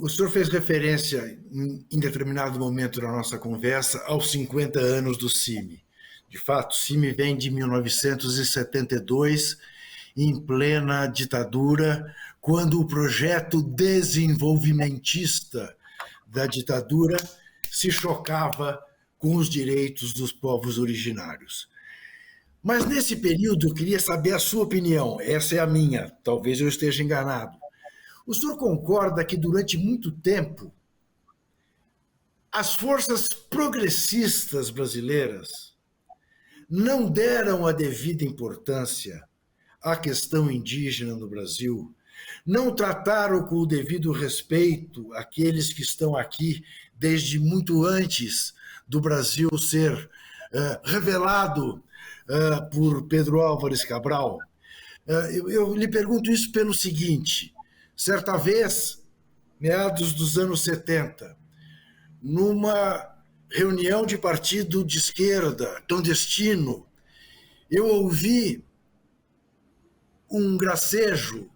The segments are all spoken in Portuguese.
O senhor fez referência, em determinado momento da nossa conversa, aos 50 anos do CIMI. De fato, o CIMI vem de 1972, em plena ditadura, quando o projeto desenvolvimentista da ditadura se chocava com os direitos dos povos originários. Mas nesse período eu queria saber a sua opinião, essa é a minha, talvez eu esteja enganado. O senhor concorda que durante muito tempo as forças progressistas brasileiras não deram a devida importância à questão indígena no Brasil, não trataram com o devido respeito aqueles que estão aqui desde muito antes do Brasil ser revelado por Pedro Álvares Cabral? Eu lhe pergunto isso pelo seguinte: certa vez, meados dos anos 70, numa reunião de partido de esquerda, clandestino, eu ouvi um gracejo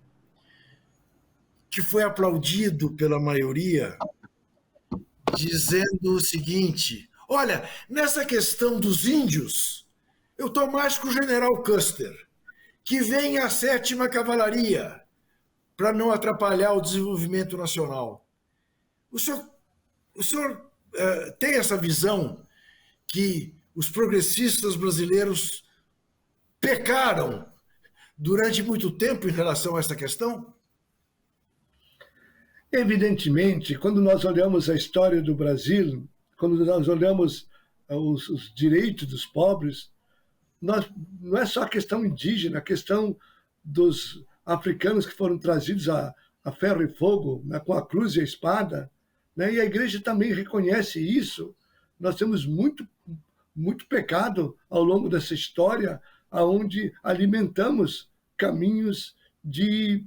que foi aplaudido pela maioria, dizendo o seguinte: olha, nessa questão dos índios, eu estou mais com o general Custer, que vem a 7ª Cavalaria para não atrapalhar o desenvolvimento nacional. O senhor tem essa visão que os progressistas brasileiros pecaram durante muito tempo em relação a essa questão? Evidentemente, quando nós olhamos a história do Brasil, quando nós olhamos os direitos dos pobres, não é só a questão indígena, a questão dos africanos que foram trazidos a ferro e fogo, né, com a cruz e a espada, né, e a igreja também reconhece isso. Nós temos muito pecado ao longo dessa história, onde alimentamos caminhos de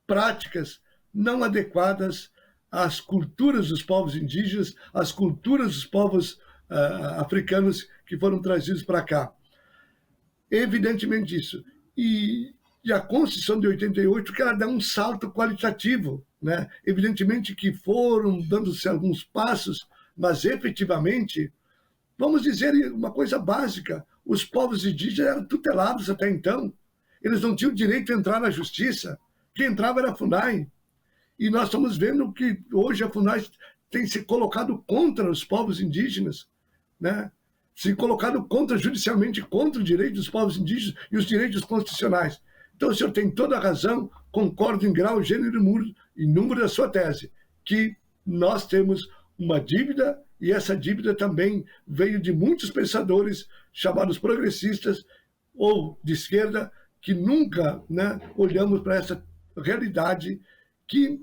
práticas não adequadas às culturas dos povos indígenas, às culturas dos povos africanos que foram trazidos para cá. Evidentemente isso. E a Constituição de 88, que ela dá um salto qualitativo, né? Evidentemente que foram dando-se alguns passos, mas efetivamente, vamos dizer uma coisa básica, os povos indígenas eram tutelados até então, eles não tinham direito a entrar na justiça, quem entrava era a FUNAI, e nós estamos vendo que hoje a FUNAI tem se colocado contra os povos indígenas, né? Se colocado judicialmente contra o direito dos povos indígenas e os direitos constitucionais. Então, o senhor tem toda a razão, concordo em grau, gênero e número da sua tese, que nós temos uma dívida, e essa dívida também veio de muitos pensadores chamados progressistas ou de esquerda, que nunca, né, olhamos para essa realidade, que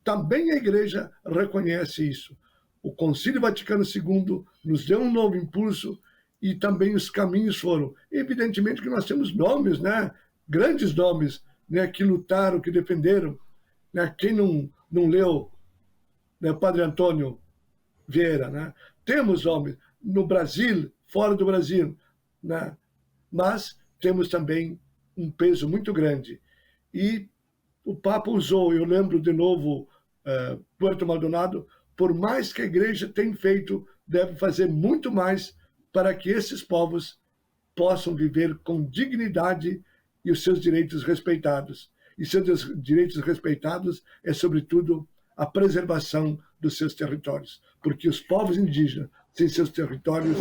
também a Igreja reconhece isso. O Concílio Vaticano II nos deu um novo impulso e também os caminhos foram. Evidentemente que nós temos nomes, né, grandes nomes, né, que lutaram, que defenderam. Né, quem não leu, né, Padre Antônio Vieira, né? Temos homens no Brasil, fora do Brasil, né? Mas temos também um peso muito grande. E o Papa usou, eu lembro de novo, Puerto Maldonado, por mais que a Igreja tenha feito, deve fazer muito mais para que esses povos possam viver com dignidade e os seus direitos respeitados. E seus direitos respeitados é, sobretudo, a preservação dos seus territórios. Porque os povos indígenas, sem seus territórios,